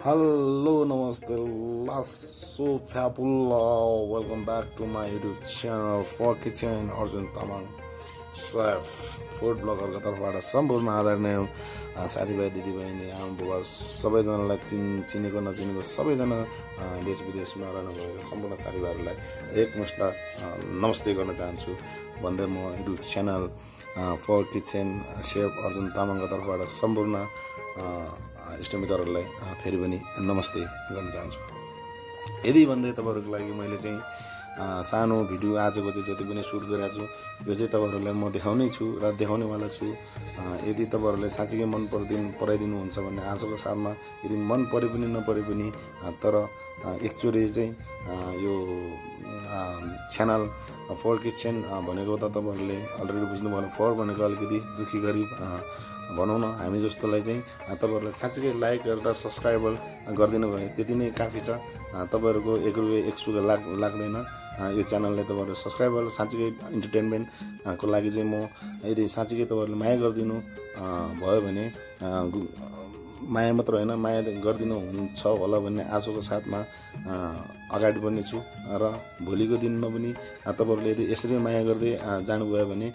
Hello, namaste, lasso fabula. Welcome back to my YouTube channel for kitchen Arjun Tamang chef food blogger का तर्फबाट सम्पूर्ण आदरणीय साथीभाइ दिदीबहिनी आमा बुबा सबैजनालाई चिनेको नचिनेको सबैजना देश विदेशमा रहनुभएको सम्पूर्ण साथीभाइहरूलाई एकमुष्ट नमस्ते गर्न चाहन्छु भन्दै म YouTube channel for kitchen chef Arjun तामाङको तर्फबाट सम्पूर्ण इष्टमित्रहरूलाई फेरि पनि नमस्ते गर्न चाहन्छु। यदि भन्दै तपाईहरुको लागि मैले चाहिँ सानो भिडियो आजको चाहिँ जति पनि सुट गरेको छु यो चाहिँ तपाईहरुलाई म देखाउने छु र देखाउनेवाला छु। यदि तपाईहरुले साँच्चै मन पराइदिनु हुन्छ भने आजको साथमा यदि मन परे पनि नपरे पनि तर एकचोटि चाहिँ यो च्यानल फर किचन भनेको त तपाईहरुले अलरेडी बुझ्नु भयो। फर भनेको अलिकति दुखी गरिब भनौँ न हामी जस्तोलाई चाहिँ तपाईहरुले साँच्चै लाइक गरेर सब्स्क्राइबर गरिदिनु भयो त्यति नै काफी छ। तपाईहरुको 1 रुपैयाँ 1 सुगा लाग्दैन यो च्यानलले तपाईहरु सब्स्क्राइबर साँच्चै इन्टरटेनमेन्ट को लागि चाहिँ म यदि साँच्चै तपाईहरुले माया गरिदिनु भयो भने माया मात्र हैन माया गरिदिनु हुन्छ होला भन्ने आशाको साथमा अगाडि बढ्ने छु र भोलिको दिनमा पनि तपाईहरुले यदि यसरी माया गर्दै जानुभयो भने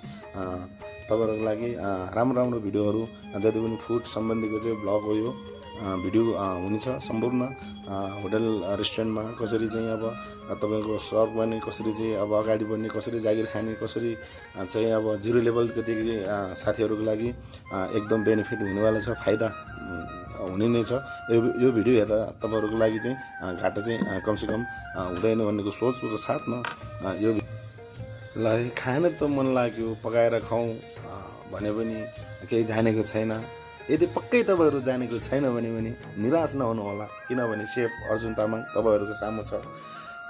तपाईहरुको लागि राम्रो भिडियोहरु जति पनि फुड सम्बन्धीको चाहिँ ब्लग हो यो भिडियो हुनेछ। सम्पूर्ण होटल रेस्टुरेन्टमा कसरी चाहिँ अब तपाईको सर्भ गर्ने कसरी चाहिँ अब अगाडि बढ्ने कसरी जागिर खाने कसरी चाहिँ अब जिरो लेभलको साथीहरुको लागि एकदम बेनिफिट हुनेवाला छ फाइदा हुने नै छ। यो भिडियो हेर्दा तपाईहरुको लागि चाहिँ घाटा चाहिँ कमसेकम हुँदैन भन्नेको सोचको साथमा यो लाई खान त मन लाग्यो पकाएर खाऊ भने पनि केही जानेको छैन। यदि पक्कै तपाईहरु जानेको छैन भने पनि निराश नहुनु होला किनभने शेफ अर्जुन तामाङ तपाईहरुको सामु छ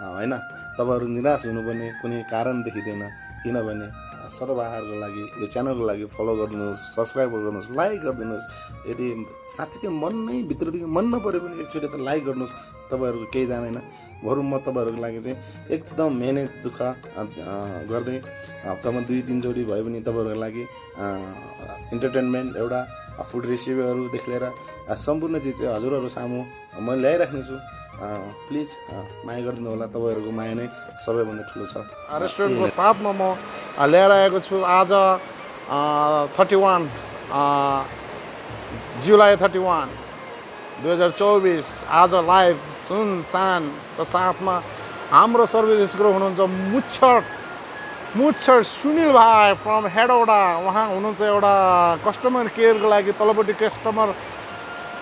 हैन। तपाईहरु निराश हुनुपर्ने कुनै कारण देखिदैन किनभने सदाबहारको लागि यो च्यानलको लागि फलो गर्दिनुस् सब्स्क्राइब गर्नुस् लाइक गर्दिनुस्। यदि साच्चै मन नै भित्रदेखि मन नपरे पनि एकचोटि त लाइक गर्नुस् तपाईहरुको केही जानेन। बरु म तपाईहरुको लागि चाहिँ एकदम मेहनत दुःख गर्दै हप्तामा 2-3 चोटि भए पनि तपाईहरुको लागि इन्टरटेनमेन्ट एउटा फुड रेसिपीहरुदेखि लिएर सम्पूर्ण चीज चाहिँ हजुरहरु सामु म ल्याइराख्ने छु। प्लिज माया गरिदिनु होला तपाईहरुको माया नै सबैभन्दा ठुलो छ। रेस्टुरेन्टको साथमा म ल्याएर आएको छु आज 31 जुलाई 31 2024 आज लाइभ सुनसानको साथमा हाम्रो सर्भिस ग्रो हुनुहुन्छ मुच्छर सुनिल भाइ फ्रम हेडौडा। उहाँ हुनुहुन्छ एउटा कस्टमर केयरको लागि तलपट्टि कस्टमर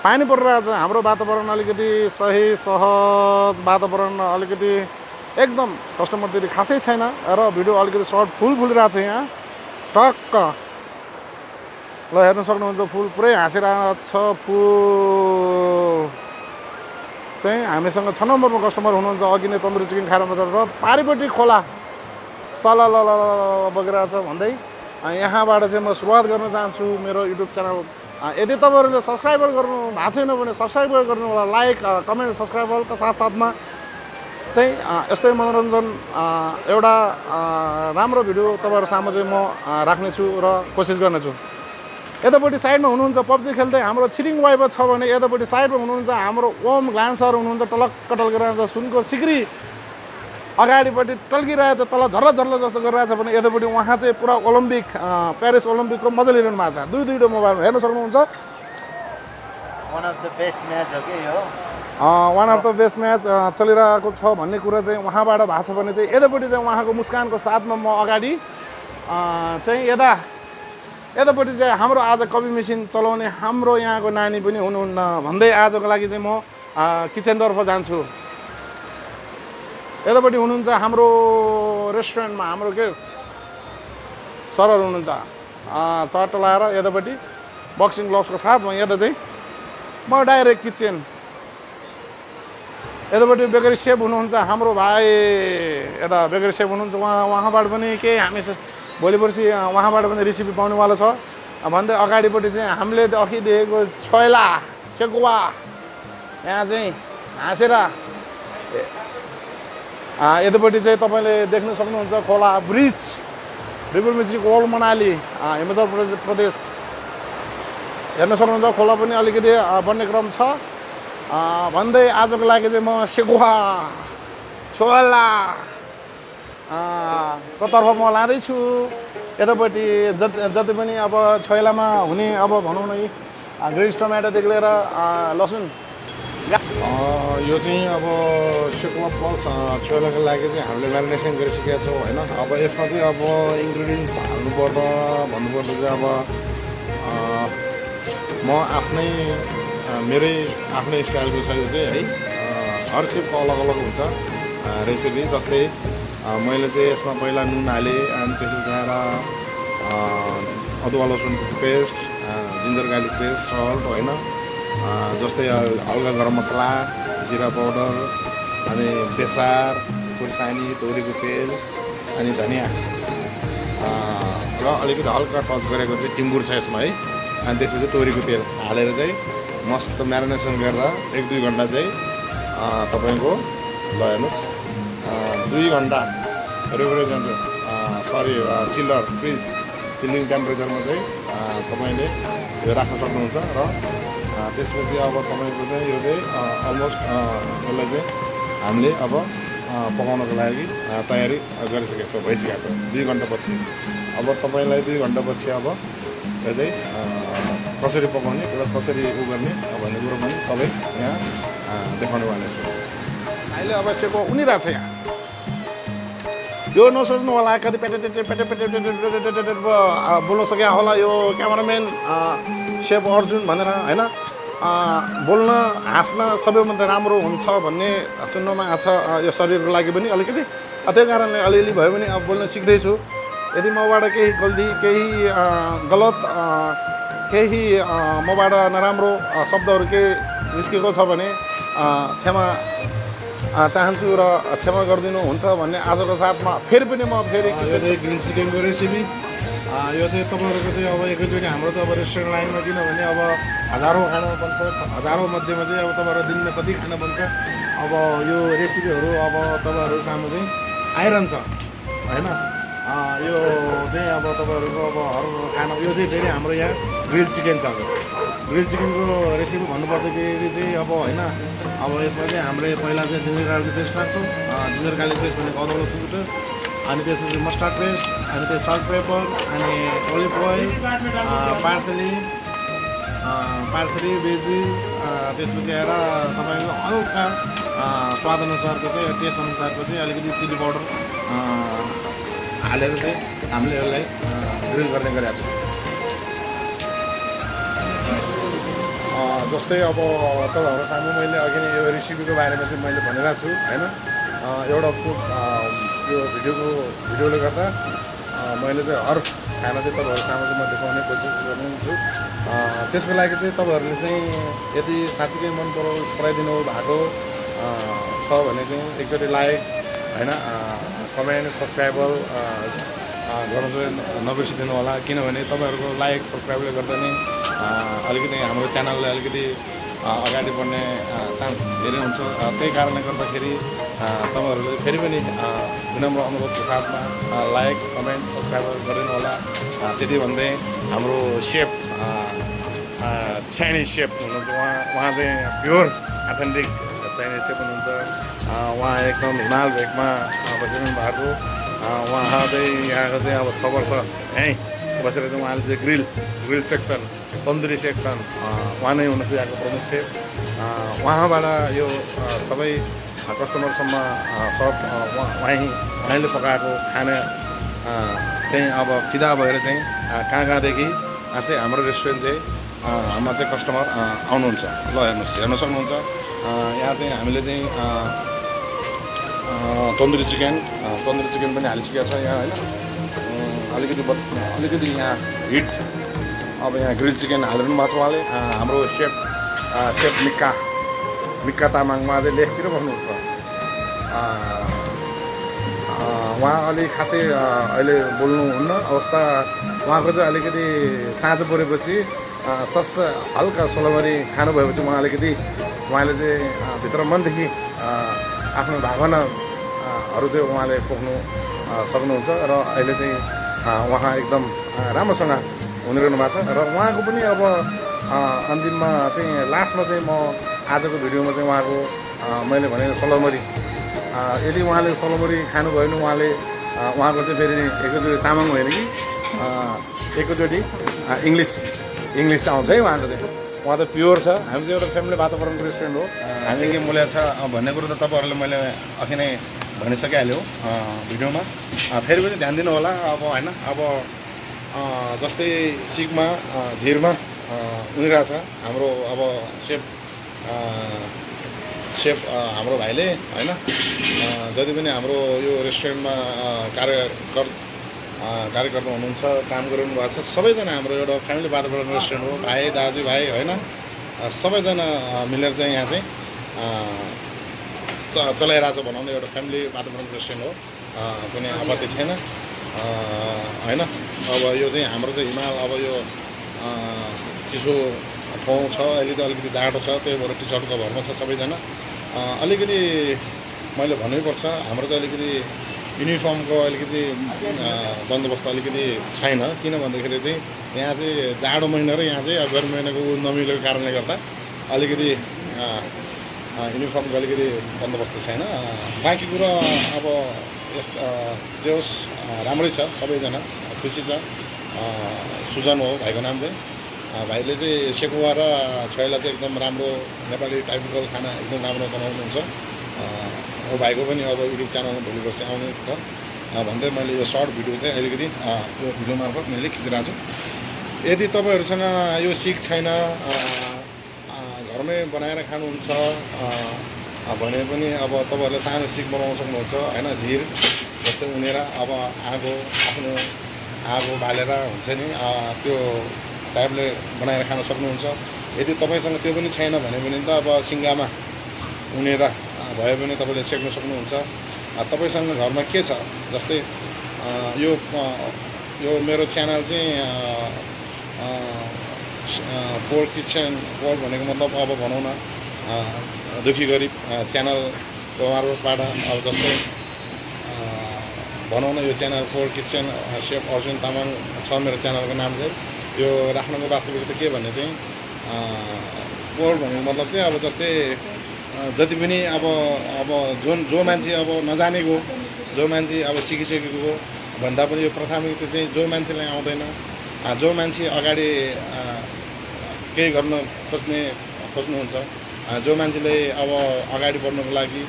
पानी परिरहेको छ। हाम्रो वातावरण अलिकति सही सहज वातावरण अलिकति एकदम कस्टमरतिर खासै छैन र भिडियो अलिकति सर्ट फुलिरहेको छ। यहाँ टक्क ल हेर्न सक्नुहुन्छ फुल पुरै हाँसिरहेको छ। फुल चाहिँ हामीसँग 6 नम्बरमा कस्टमर हुनुहुन्छ अघि नै तन्दुरी चिकन खाएर मात्र र पारिपट्टि खोला सलल बगिरहेको छ भन्दै यहाँबाट चाहिँ म सुरुवात गर्न चाहन्छु मेरो युट्युब च्यानल। यदि तपाईहरुले सब्स्क्राइबर गर्नु भएको छैन भने सब्स्क्राइब गर्नु होला लाइक कमेन्ट सब्स्क्राइबरको साथसाथमा चाहिँ यस्तै मनोरञ्जन एउटा राम्रो भिडियो तपाईहरु सामु चाहिँ म राख्ने छु र कोसिस गर्ने छु। यतापट्टि साइडमा हुनुहुन्छ पब्जी खेल्दै हाम्रो छिरिङ वाइफ छ भने यतापट्टि साइडमा हुनुहुन्छ हाम्रो ओम ग्लान्सर हुनुहुन्छ टलक्क टल्किरहेको छ। सुनको सिक्री अगाडिपट्टि टल्किरहेको छ तल झर्ला जस्तो गरिरहेको छ भने यतापट्टि उहाँ चाहिँ पुरा ओलम्पिक प्यारिस ओलम्पिकको मजा लिइरहनु भएको छ। दुईवटा मोबाइलमा हेर्न सक्नुहुन्छ। One of the best match हो के यो one of the best match चलिरहेको छ भन्ने कुरा चाहिँ उहाँबाट भएको छ भने चाहिँ यतापट्टि चाहिँ उहाँको मुस्कानको साथमा म अगाडि चाहिँ यतापट्टि चाहिँ हाम्रो आज कपी मेसिन चलाउने हाम्रो यहाँको नानी पनि हुनुहुन्न भन्दै आजको लागि चाहिँ म किचनतर्फ जान्छु। यतापट्टि हुनुहुन्छ हाम्रो रेस्टुरेन्टमा हाम्रो गेस्ट सरहरू हुनुहुन्छ चट्ट लाएर यतापट्टि बक्सिङ ग्लोभ्सको साथमा यता चाहिँ म डाइरेक्ट किचन। यतापट्टि बेकरी सेफ हुनुहुन्छ हाम्रो भाइ यता बेकरी सेफ हुनुहुन्छ उहाँबाट पनि केही हामी भोलि पर्सि उहाँबाट पनि रेसिपी पाउनेवाला छ भन्दै अगाडिपट्टि चाहिँ हामीले अघि देखेको छोइला सेकुवा यहाँ चाहिँ हाँसेर यतापट्टि चाहिँ तपाईले देख्न सक्नुहुन्छ खोला bridge river music world Manali Himachal Pradesh हेर्न सक्नुहुन्छ। खोला पनि अलिकति बन्ने क्रम छ भन्दै आजको लागि चाहिँ म सेकुवा छोला को तर्फ म लाँदैछु। यतापट्टि जति पनि अब छोइलामा हुने अब भनौँ न ग्रिन्स टमाटोदेखि लिएर लसुन यो चाहिँ अब सेकुवा प्लस छोइलाको लागि चाहिँ हामीले म्यारिनेसन गरिसकेका छौँ होइन। अब यसमा चाहिँ अब इन्ग्रिडियन्ट्स हाल्नुपर्दा भन्नुपर्दा चाहिँ अब म मेरै आफ्नै स्टाइलको छ यो चाहिँ है। हर सेपको अलग अलग हुन्छ रेसिपी। जस्तै मैले चाहिँ यसमा पहिला नुन हालेँ अनि त्यसपछि आएर अदुवा लसुनको paste, ginger garlic paste, salt होइन। जस्तै हल्का गरम मसला, जिरा पाउडर, अनि बेसार, खुर्सानी, तोरीको तेल, अनि धनियाँ र अलिकति हल्का टच गरेको चाहिँ टिम्बुर छ यसमा है। अनि त्यसपछि तोरीको तेल हालेर चाहिँ मस्त म्यारिनेसन गरेर 1-2 घन्टा चाहिँ तपाईँको ल हेर्नुहोस् 2 घन्टा चिल्लर फ्रिज चिल्लिङ टेम्परेचरमा चाहिँ तपाईँले यो राख्न सक्नुहुन्छ। र त्यसपछि अब तपाईँको चाहिँ यो चाहिँ अलमोस्ट यसलाई चाहिँ हामीले अब पकाउनको लागि तयारी गरिसकेको छौँ, भइसकेको छ 2 घन्टापछि। अब तपाईँलाई 2 घन्टापछि अब यो चाहिँ कसरी पकाउने र कसरी गर्ने भन्ने कुरो पनि सबै यहाँ देखाउने वाला छु। अहिले अब सेको उनिरहेको छ यहाँ। यो नसोच्नु होला कति पेटे बोल्न सके होला यो क्यामेराम्यान सेफ अर्जुन भनेर होइन। बोल्न हाँस्न सबैभन्दा राम्रो हुन्छ भन्ने सुन्नमा आएको छ यो शरीरको लागि पनि अलिकति। त्यही कारणले अलिअलि भयो भने अब बोल्न सिक्दैछु। यदि मबाट केही गल्ती केही गलत केही मबाट नराम्रो शब्दहरू केही निस्केको छ भने क्षमा चाहन्छु र क्षमा गरिदिनु हुन्छ भन्ने आजको साथमा फेरि पनि म फेरि यो चाहिँ ग्रिन चिकनको रेसिपी। यो चाहिँ तपाईँहरूको चाहिँ अब एकैचोटि हाम्रो चाहिँ अब रेस्टुरेन्ट लाइनमा किनभने अब हजारौँ खान बन्छ, हजारौँ मध्येमा चाहिँ अब तपाईँहरू दिनमा कति खान बन्छ। अब यो रेसिपीहरू अब तपाईँहरू सामु चाहिँ आइरहन्छ होइन। यो चाहिँ अब तपाईँहरूको अब हर खाना यो चाहिँ फेरि हाम्रो यहाँ ग्रिल चिकन छ। ग्रिल चिकनको रेसिपी भन्नुपर्दाखेरि चाहिँ अब होइन अब यसमा चाहिँ हामीले पहिला चाहिँ जिन्जर गार्लिक पेस्ट राख्छौँ। जिन्जर गार्लिक पेस्ट भनेको अदुवा लसुनको पेस्ट, अनि त्यसपछि मस्टर्ड पेस्ट, अनि त्यो सल्ट पेपर, अनि ओलिभ ओइल, पार्सली बेजिल, त्यसपछि आएर तपाईँको हल्का स्वादअनुसारको चाहिँ टेस्ट अनुसारको चाहिँ अलिकति चिल्ली पाउडर हालेर चाहिँ हामीले यसलाई ग्रिल गर्ने गरेका छौँ। जस्तै अब तपाईँहरू सामु मैले अघि नै यो रेसिपीको बारेमा चाहिँ मैले भनिरहेको छु होइन। एउटा फुड यो भिडियोले गर्दा मैले चाहिँ हर खाना चाहिँ तपाईँहरू सामु चाहिँ म देखाउने कोसिस गर्छु। त्यसको लागि चाहिँ तपाईँहरूले चाहिँ यदि साँच्चीकै मन पराइदिनु भएको छ भने चाहिँ एकचोटि लाइक होइन कमेन्ट सब्सक्राइबर गर्नु चाहिँ नबिर्सिदिनु होला। किनभने तपाईँहरूको लाइक सब्सक्राइबले गर्दा नै अलिकति हाम्रो च्यानललाई अलिकति अगाडि बढ्ने चान्स धेरै हुन्छ। त्यही कारणले गर्दाखेरि तपाईँहरूले फेरि पनि विनम्र अनुरोधको साथमा लाइक कमेन्ट सब्सक्राइब गरिदिनु होला। त्यति भन्दै हाम्रो सेफ चाइनिज सेफ हुनुहुन्छ उहाँ चाहिँ प्योर अथेन्टिक चाइनिज सेफ हुनुहुन्छ। उहाँ एकदम हिमाल भेकमा बसिरहनु भएको। उहाँ चाहिँ यहाँको चाहिँ अब 6 वर्ष यहीँ बसेर चाहिँ उहाँले चाहिँ ग्रिल सेक्सन तन्दुरी सेक्सन उहाँ नै हुनुहुन्छ यहाँको प्रमुख सेफ। उहाँबाट यो सबै कस्टमरसम्म सब उहाँले पकाएको खाना चाहिँ अब फिदा भएर चाहिँ कहाँदेखि चाहिँ हाम्रो रेस्टुरेन्ट चाहिँ हाम्रो चाहिँ कस्टमर आउनुहुन्छ। ल हेर्नु सक्नुहुन्छ यहाँ चाहिँ हामीले चाहिँ तन्दुरी चिकन पनि हालिसकेको छ यहाँ होइन। अलिकति यहाँ हिट अब यहाँ ग्रिल चिकन हालिरहनु भएको छ उहाँले। हाम्रो सेफ मिक्का तामाङ उहाँ चाहिँ लेखतिर बस्नुहुन्छ। उहाँ अलिक खासै अहिले बोल्नुहुन्न अवस्था उहाँको चाहिँ अलिकति साँझ परेपछि चस्स हल्का सोलमरी खानु भएपछि उहाँले चाहिँ भित्र मनदेखि आफ्नो भावनाहरू चाहिँ उहाँले पोख्नु सक्नुहुन्छ। र अहिले चाहिँ उहाँ एकदम राम्रोसँग हुनिरहनु भएको छ। र उहाँको पनि अब अन्तिममा चाहिँ लास्टमा चाहिँ म आजको भिडियोमा चाहिँ उहाँको मैले भने सलमरी यदि उहाँले सलमरी खानुभयो भने उहाँले उहाँको चाहिँ फेरि एकैचोटि तामाङ होइन कि एकैचोटि इङ्ग्लिस आउँछ है उहाँको चाहिँ। उहाँ त प्योर छ। हामी चाहिँ एउटा फ्यामिली वातावरणको रेस्टुरेन्ट हो। हामी के मूल्य छ भन्ने कुरो त तपाईँहरूले मैले अघि नै भनिसकिहाल्यो भिडियोमा। फेरि पनि ध्यान दिनु होला अब होइन। अब जस्तै सिकमा झिरमा उनीरहेछ हाम्रो अब सेफ हाम्रो भाइले होइन जति पनि हाम्रो यो रेस्टुरेन्टमा कार्यकर्ता हुनुहुन्छ, काम गरिरहनु भएको छ, सबैजना हाम्रो एउटा फ्यामिली वातावरण रेस्टुरेन्ट हो। भाइ दाजुभाइ होइन सबैजना मिलेर चाहिँ यहाँ चाहिँ चलाइरहेछ भनौँ न। एउटा फ्यामिली वातावरण रेस्टुरेन्ट हो, कुनै आपत्ति छैन होइन। अब यो चाहिँ हाम्रो चाहिँ हिमाल अब यो चिसो ठाउँ छ, अहिले त अलिकति जाडो छ, त्यही भएर टी सर्टको भरमा छ सबैजना। अलिकति मैले भन्नैपर्छ हाम्रो चाहिँ अलिकति युनिफर्मको अलिकति बन्दोबस्त अलिकति छैन। किन भन्दाखेरि चाहिँ यहाँ चाहिँ जाडो महिना र यहाँ चाहिँ गर्मी महिनाको नमिलेको कारणले गर्दा अलिकति युनिफर्मको अलिकति बन्दोबस्त छैन। बाँकी कुरा अब जे होस् राम्रै छ, सबैजना खुसी छ। सुजन हो भाइको नाम चाहिँ। भाइले चाहिँ सेकुवा र छोइला चाहिँ एकदम राम्रो नेपाली टाइपिकल खाना एकदम राम्रो बनाउनुहुन्छ। भाइको पनि अब युट्युब च्यानलमा भोलि वर्ष आउने छ भन्दै मैले यो सर्ट भिडियो चाहिँ अलिकति यो भिडियो मार्फत मैले खिचिरहेको छु। यदि तपाईँहरूसँग यो सिक छैन, घरमै बनाएर खानुहुन्छ भने पनि अब तपाईँहरूले सानो सिक बनाउन सक्नुहुन्छ होइन। झिर जस्तै उनेर अब आफ्नो आगो बालेर हुन्छ नि त्यो टाइपले बनाएर खान सक्नुहुन्छ। यदि तपाईँसँग त्यो पनि छैन भने पनि त अब सिङ्गामा उनेर भयो भने तपाईँले सेक्न सक्नुहुन्छ। तपाईँसँग घरमा के छ जस्तै यो मेरो च्यानल चाहिँ पोल किचन, पोल भनेको मतलब अब भनौँ न दुखी गरिब च्यानलको मार्फतबाट अब जस्तै भनौँ न यो च्यानल पोल किचन सेफ अर्जुन तामाङ छ मेरो च्यानलको नाम चाहिँ। यो राख्नुको वास्तविकता के भन्ने चाहिँ पोल भनेको मतलब चाहिँ अब जस्तै जति पनि अब जो मान्छे अब नजानेको, जो मान्छे अब सिकिसकेको भन्दा पनि यो प्राथमिकता चाहिँ जो मान्छेलाई आउँदैन, जो मान्छे अगाडि केही गर्न खोज्नुहुन्छ, जो मान्छेले अब अगाडि बढ्नुको लागि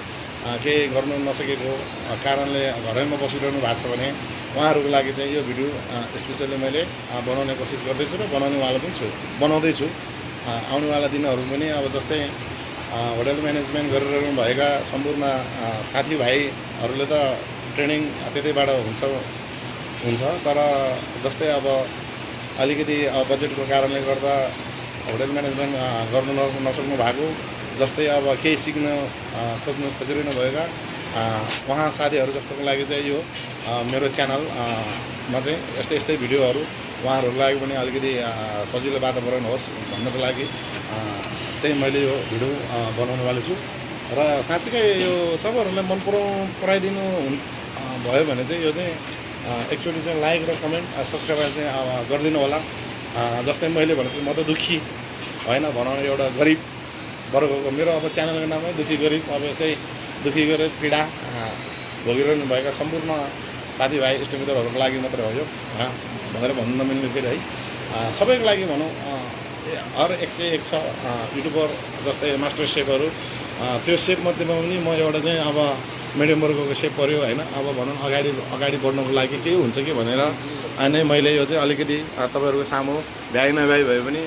केही गर्नु नसकेको कारणले घरैमा बसिरहनु भएको छ भने उहाँहरूको लागि चाहिँ यो भिडियो स्पेसली मैले बनाउने कोसिस गर्दैछु र बनाउँदैछु। आउनेवाला दिनहरू पनि अब जस्तै होटल म्यानेजमेन्ट गरिरहनु भएका सम्पूर्ण साथीभाइहरूले त ट्रेनिङ त्यतैबाट हुन्छ। तर जस्तै अब अलिकति बजेटको कारणले गर्दा होटल म्यानेजमेन्ट गर्नु नसक्नु भएको, जस्तै अब केही सिक्न खोजिरहनु भएका उहाँ साथीहरू जस्तोको लागि चाहिँ यो मेरो च्यानलमा चाहिँ यस्तै भिडियोहरू उहाँहरूको लागि पनि अलिकति सजिलो वातावरण होस् भन्नको लागि चाहिँ मैले यो भिडियो बनाउनेवाला छु। र साँच्चीकै यो तपाईँहरूलाई मन पराइदिनु भयो भने चाहिँ यो चाहिँ एकचोटि चाहिँ लाइक र कमेन्ट सब्सक्राइब चाहिँ गरिदिनु होला। जस्तै मैले भनेपछि म त दुःखी होइन भनौँ एउटा गरिब वर्गको मेरो अब च्यानलको नामै दुःखी गरिब। अब यस्तै दुःखी गरेर पीडा भोगिरहनु भएका सम्पूर्ण साथीभाइ इष्टमित्रहरूको लागि मात्रै हो यो भनेर भन्नु नमिल्ने फेरि है। सबैको लागि भनौँ हर 101 छ युट्युबर जस्तै मास्टर सेफहरू। त्यो सेफमध्येमा पनि म एउटा चाहिँ अब मिडियम वर्गको सेफ पऱ्यो होइन। अब भनौँ अगाडि बढ्नुको लागि केही हुन्छ कि भनेर नै मैले यो चाहिँ अलिकति तपाईँहरूको सामु भ्याइ नभ्याइ भए पनि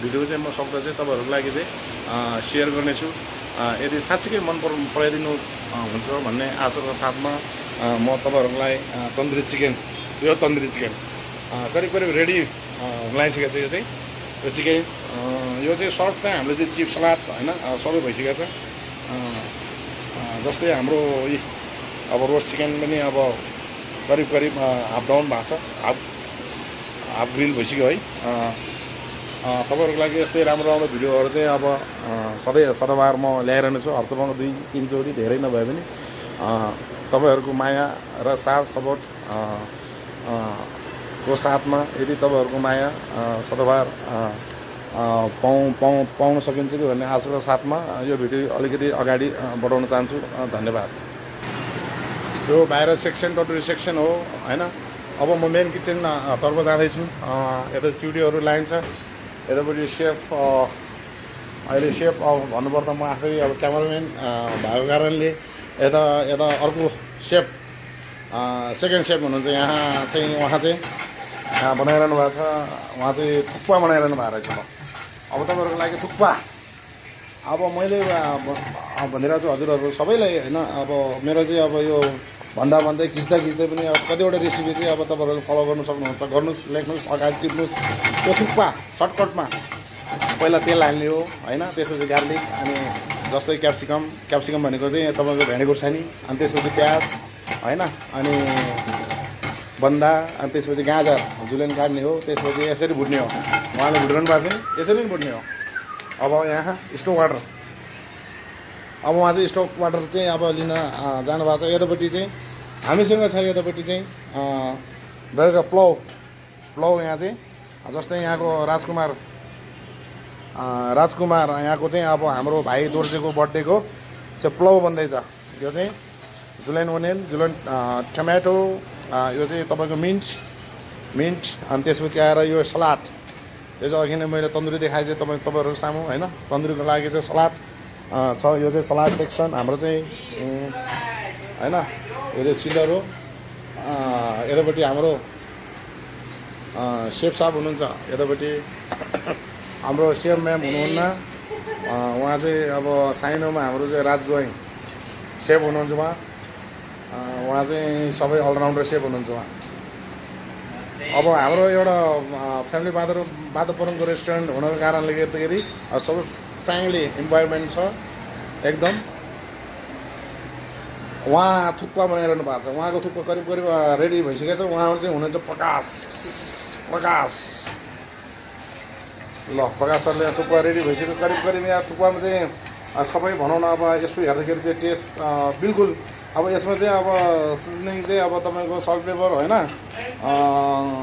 भिडियो चाहिँ म सक्दा चाहिँ तपाईँहरूको लागि चाहिँ सेयर गर्नेछु। यदि साँच्चीकै मन पराइदिनु हुन्छ भन्ने आशाको साथमा म तपाईँहरूको लागि तन्दुरी चिकन करिब रेडी हुन लागिसकेको छ। यो चाहिँ यो चिकन यो चाहिँ सर्ट चाहिँ हाम्रो चाहिँ चिप सलाद होइन सबै भइसकेको छ। जस्तै हाम्रो अब रोस्ट चिकन पनि अब करिब हाफ डाउन भएको छ, हाफ ग्रिल भइसक्यो है। तपाईँहरूको लागि यस्तै राम्रो भिडियोहरू चाहिँ अब सधैँबार म ल्याइरहने छु। हप्तामा 2-3 चोटि धेरै नभए पनि तपाईँहरूको माया र साथ सपोर्ट को साथमा यदि तपाईँहरूको माया सधैँबार पाउन सकिन्छ कि भन्ने आशाको साथमा यो भिडियो अलिकति अगाडि बढाउन चाहन्छु। धन्यवाद। यो बाहिर सेक्सन टटरी सेक्सन हो होइन। अब म मेन किचन तर्फ जाँदैछु। यता चुडीहरू लाइन्छ, यतापट्टि सेफ अहिले सेफ भन्नुपर्दा म आफै अब क्यामराम्यान भएको कारणले यता अर्को सेफ सेकेन्ड सेफ हुनुहुन्छ यहाँ चाहिँ, उहाँ चाहिँ बनाइरहनु भएको छ। उहाँ चाहिँ थुक्पा बनाइरहनु भएको रहेछ। अब तपाईँहरूको लागि थुक्पा अब मैले भनिरहेको छु हजुरहरू सबैलाई होइन। अब मेरो चाहिँ अब यो भन्दै खिच्दा पनि अब कतिवटा रेसिपी चाहिँ अब तपाईँहरूले फलो गर्नु सक्नुहुन्छ। गर्नुहोस्, लेख्नुहोस्, अगाडि टिप्नुहोस्। यो थुक्पा सर्टकटमा पहिला तेल हाल्ने हो होइन, त्यसपछि गार्लिक, अनि जस्तै क्याप्सिकम भनेको चाहिँ तपाईँको भेँडी खुर्सानी, अनि त्यसपछि प्याज होइन, अनि बन्दा, अनि त्यसपछि गाजर जुलेन काट्ने हो, त्यसपछि यसरी भुट्ने हो। उहाँले भुटिरहनु भएको छ नि, यसरी पनि भुट्ने हो। अब यहाँ स्टोभ वाटर, अब उहाँ चाहिँ स्टोभ वाटर चाहिँ अब लिन जानुभएको छ। यतापट्टि चाहिँ हामीसँग छ, यतापट्टि चाहिँ बेलुका प्लाउ यहाँ चाहिँ जस्तै यहाँको राजकुमार यहाँको चाहिँ अब हाम्रो भाइ दोर्जेको बर्थडेको चाहिँ प्लाउ बन्दैछ। यो चाहिँ जुलाइन ओनियन, जुलाइन टमाटो, यो चाहिँ तपाईँको मिन्ट, अनि त्यसपछि आएर यो सलाद। यो चाहिँ अघि नै मैले तन्दुरी देखाएँ चाहिँ तपाईँहरूको सामु होइन। तन्दुरीको लागि चाहिँ सलाद छ। यो चाहिँ सलाद सेक्सन हाम्रो चाहिँ होइन। यो चाहिँ चिल्लर हो। यतापट्टि हाम्रो सेफ साहब हुनुहुन्छ, यतापट्टि हाम्रो सेफ म्याम हुनुहुन्न। उहाँ चाहिँ अब साइनोमा हाम्रो चाहिँ राजज्वाइँ सेफ हुनुहुन्छ। उहाँ चाहिँ सबै अलराउन्डर सेफ हुनुहुन्छ उहाँ। अब हाम्रो एउटा फ्यामिली वातावरणको रेस्टुरेन्ट हुनको कारणले गर्दाखेरि सबै फ्रेन्डली इन्भाइरोमेन्ट छ एकदम। उहाँ थुक्पा बनाइरहनु भएको छ। उहाँको थुक्पा करिब रेडी भइसकेको छ। उहाँ चाहिँ हुनुहुन्छ प्रकाश ल। प्रकाश सरले थुक्पा रेडी भइसक्यो करिब। यहाँ थुक्पामा चाहिँ सबै भनौँ न अब यसो हेर्दाखेरि चाहिँ टेस्ट बिल्कुल अब यसमा चाहिँ अब सिजनिङ चाहिँ अब तपाईँको सल्ट पेपर होइन,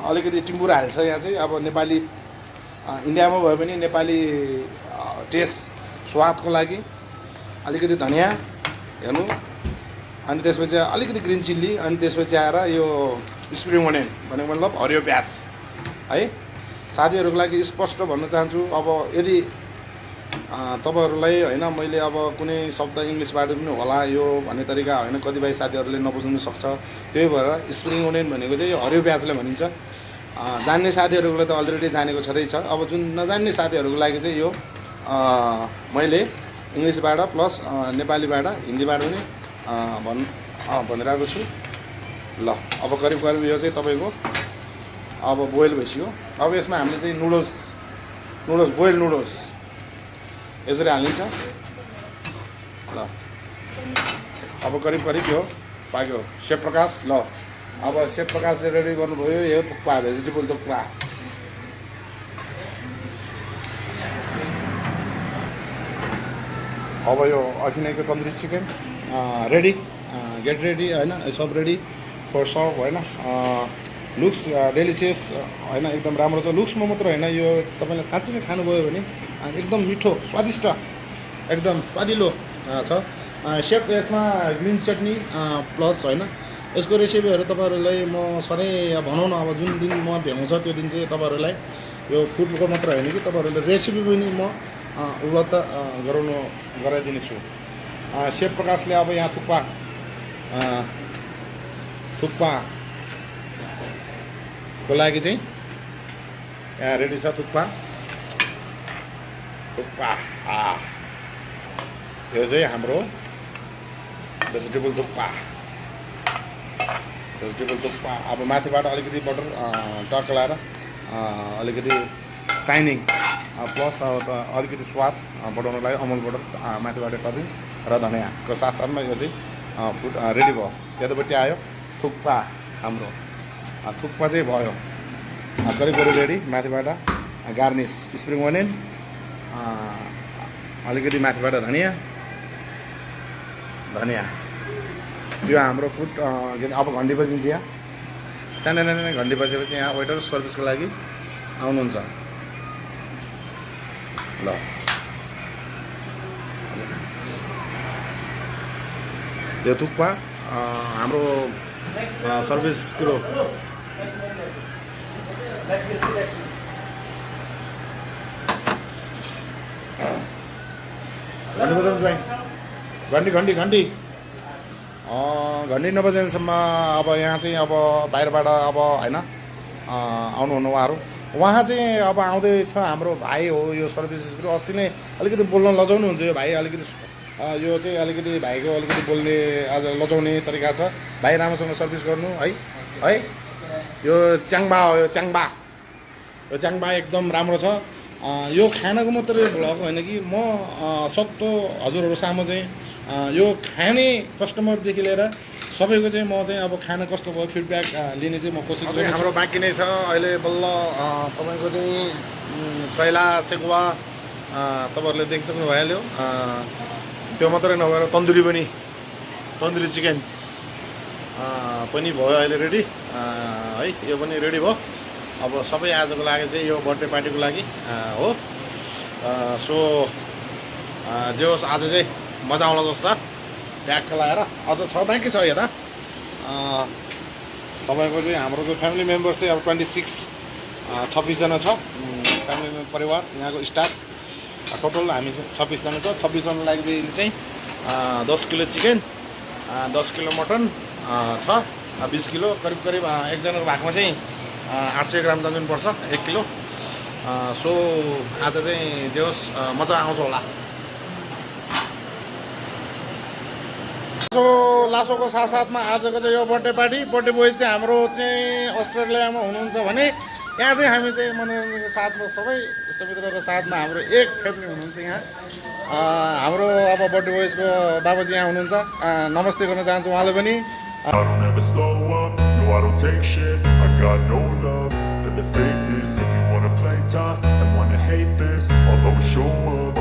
अलिकति टिम्बुरा हाल्छ यहाँ चाहिँ। अब नेपाली इन्डियामा भए पनि नेपाली टेस्ट स्वादको लागि अलिकति धनियाँ हेर्नु, अनि त्यसपछि अलिकति ग्रिन चिल्ली, अनि त्यसपछि आएर यो स्प्रिङ अनियन भनेको मतलब हरियो प्याज है। साथीहरूको लागि स्पष्ट भन्न चाहन्छु, अब यदि तपाईँहरूलाई होइन मैले अब कुनै शब्द इङ्ग्लिसबाट पनि होला यो भन्ने तरिका होइन, कतिपय साथीहरूले नबुझ्नु सक्छ। त्यही भएर स्प्रिङ अनियन भनेको चाहिँ यो हरियो प्याजले भनिन्छ। जान्ने साथीहरूलाई त अलरेडी जानेको छँदैछ। अब जुन नजान्ने साथीहरूको लागि चाहिँ यो मैले इङ्ग्लिसबाट प्लस नेपालीबाट हिन्दीबाट पनि भनिरहेको छु ल। अब करिब यो चाहिँ तपाईँको अब बोइल भइसक्यो। अब यसमा हामीले चाहिँ नुडल्स बोइल नुडल्स यसरी हालिन्छ ल। अब करिब यो पाक्यो। सेफ प्रकाश ल। अब सेफ प्रकाशले रेडी गर्नुभयो यो थुक्पा, भेजिटेबल थुक्पा। अब यो अघि नैको tandoori chicken ready, get ready होइन, सब रेडी फर सर्भ होइन। लुक्स डेलिसियस होइन, एकदम राम्रो छ। लुक्समा मात्र होइन, यो तपाईँले साँच्चै खानुभयो भने एकदम मिठो स्वादिष्ट एकदम स्वादिलो छ। सेफ यसमा ग्रिन चटनी प्लस होइन, यसको रेसिपीहरू तपाईँहरूलाई म सधैँ भनौँ न अब जुन दिन म भ्याउँछ त्यो दिन चाहिँ तपाईँहरूलाई यो फुडको मात्र होइन कि तपाईँहरूले रेसिपी पनि म उपलब्ध गराइदिनेछु। सेफ प्रकाशले अब यहाँ थुक्पाको लागि चाहिँ यहाँ रेडी छ। थुक्पा यो चाहिँ हाम्रो भेजिटेबल थुक्पा। अब माथिबाट अलिकति बटर टक लाएर अलिकति साइनिङ प्लस अलिकति स्वाद बढाउनलाई अमुल बटर माथिबाट टपिङ र धनियाँको साथसाथमा यो चाहिँ फुड रेडी भयो। यतापट्टि आयो थुक्पा। हाम्रो थुक्पा चाहिँ भयो करिब रेडी। माथिबाट गार्निस स्प्रिङ अनियन, अलिकति माथिबाट धनियाँ। यो हाम्रो फुड अब घन्टी बजिन्छ। यहाँ घन्टी बजेपछि यहाँ वेटर सर्भिसको लागि आउनुहुन्छ। ल यो थुक्पा हाम्रो सर्भिस कुरो घन्टी बजाउनु चाहिँ घन्टी घन्टी घन्टी घन्टी नबजाउनुसम्म अब यहाँ चाहिँ अब बाहिरबाट अब होइन आउनुहुन्न उहाँ चाहिँ अब आउँदैछ हाम्रो भाइ हो यो सर्भिस कुरो अस्ति नै अलिकति बोल्न लजाउनुहुन्छ यो भाइ अलिकति यो चाहिँ अलिकति भाइको अलिकति बोल्ने आज लजाउने तरिका छ भाइ राम्रोसँग सर्भिस गर्नु है यो च्याङबा हो यो च्याङबा एकदम राम्रो छ यो खानाको मात्रै भ्लग होइन कि म सक्दो हजुरहरू सामु चाहिँ यो खाने कस्टमरदेखि लिएर सबैको चाहिँ म चाहिँ अब खाना कस्तो भयो फिडब्याक लिने चाहिँ म कोसिस गर्छु हाम्रो बाँकी नै छ अहिले बल्ल तपाईँको चाहिँ छैला सेकुवा तपाईँहरूले देखिसक्नु भइहाल्यो त्यो मात्रै नभएर तन्दुरी चिकन पनि भयो अहिले रेडी है यो पनि रेडी भयो अब सबै आजको लागि चाहिँ यो बर्थडे पार्टीको लागि हो सो जे होस् आज चाहिँ मजा आउला जस्तो छ ट्याक्क लगाएर अझ छ बाँकी छ यता तपाईँको चाहिँ हाम्रो जो फ्यामिली मेम्बर्स चाहिँ अब 26जना छ फ्यामिली परिवार यहाँको स्टाफ टोटल हामी 26जना छ 26जना लागि चाहिँ 10 किलो चिकन 10 किलो मटन छ 20 किलो करिब एकजनाको भागमा चाहिँ 800 ग्राम जानुपर्छ 1 किलो सो आज चाहिँ जे होस् मजा आउँछ होला लासोको साथसाथमा आजको चाहिँ यो बर्थडे बोय चाहिँ हाम्रो चाहिँ अस्ट्रेलियामा हुनुहुन्छ भने यहाँ चाहिँ हामी चाहिँ मनोरञ्जनको साथमा सबै इष्टमित्रको साथमा हाम्रो एक फ्यामिली हुनुहुन्छ यहाँ हाम्रो अब बर्थडे बोयजको बाबाजी यहाँ हुनुहुन्छ नमस्ते गर्न चाहन्छु उहाँले पनि I don't ever slow up, no I don't take shit. I got no love for the fakeness. If you wanna play tough and wanna hate this, I'll always show up.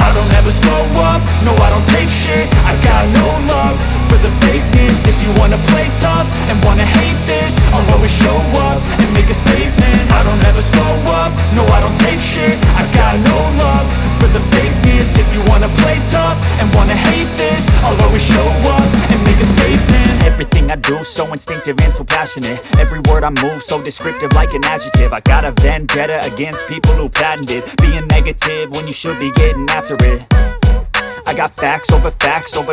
I don't ever slow up, no I don't take shit. I got no love for the fakeness. If you wanna play tough and wanna hate this, I'll always show up and make a statement. I don't ever slow up, no I don't take shit. I got no love for the fakeness. If you wanna play tough and wanna hate this, I'll always show up and make a statement. Everything I do so instinctive and so passionate. Every word I move so descriptive like an adjective. I got a vendetta against people who patented being negative when you should be getting after it. I got facts over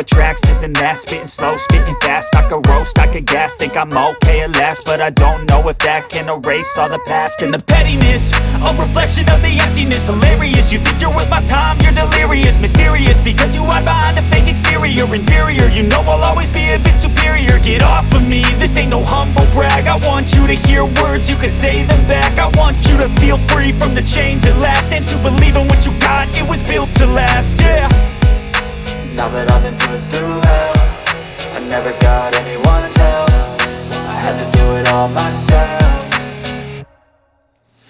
tracks, this and that. Spitting slow, spitting fast, I could roast, I could gas. Think I'm okay at last, but I don't know if that can erase all the past. And the pettiness, a reflection of the emptiness. Hilarious, you think you're worth my time, you're delirious. Mysterious, because you hide behind a fake exterior. Inferior, you know I'll always be a bit superior. Get off of me, this ain't no humble brag. I want you to hear words, you can say them back. I want you to feel free from the chains at last, and to believe in what you got, it was built to last, yeah. Now that I've been put through hell, I never got anyone's help. I had to do it all myself.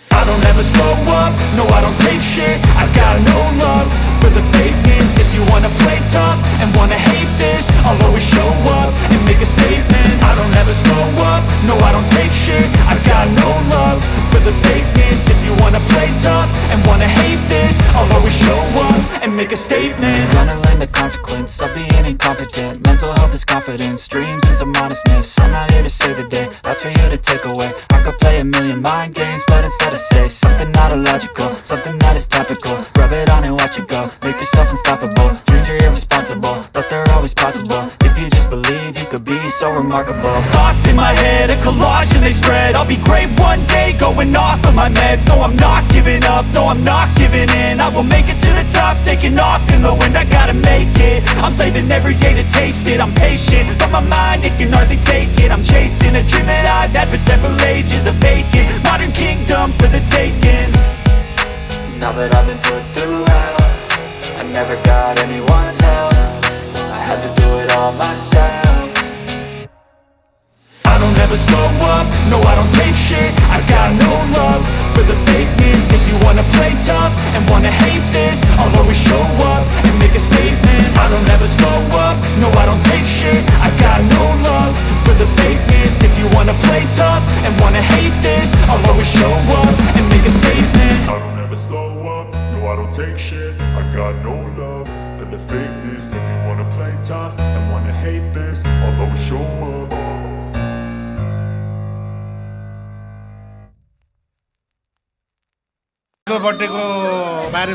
I don't ever slow up, no I don't take shit. I got no love for the fakeness. If you wanna play tough and wanna hate this, I'll always show up and make a statement. I don't ever slow up, no I don't take shit. I got no love for the fakeness. If you wanna play tough and wanna hate this, I'll always show up and make a statement. Gonna learn the consequence of being incompetent. Mental health is confidence, dreams and some honestness. I'm not here to save the day, that's for you to take away. I could play a million mind games, but instead I say something not illogical, something that is topical. Rub it on and watch it go, make yourself unstoppable. Dreams are irresponsible, but they're always possible. If you just believe, you could be so remarkable. Thoughts in my head, a collage and they spread. I'll be great one day, going off of my meds. No, I'm not giving up, no, I'm not giving in. I will make it to the top, taking off in the wind. I gotta make it, I'm saving every day to taste it. I'm patient, but my mind, it can hardly take it. I'm chasing a dream that I've had for several ages. A vacant, modern kingdom for the taking. Now that I've been put through hell, I never got anyone's help. I had to do it all myself. I don't ever slow up, no I don't take shit. I got no love for the fakeness. If you wanna play tough and wanna hate this, I'll always show up and make a statement. I don't ever slow up, no I don't take shit. I got no love for the fakeness. If you wanna play tough and wanna hate this, I'll always show up and make a statement. I don't ever slow up, no take shit. I got no love for the fakeness. If you wanna play tough and wanna hate this, I'll always show up. बर्थडेको बारेमा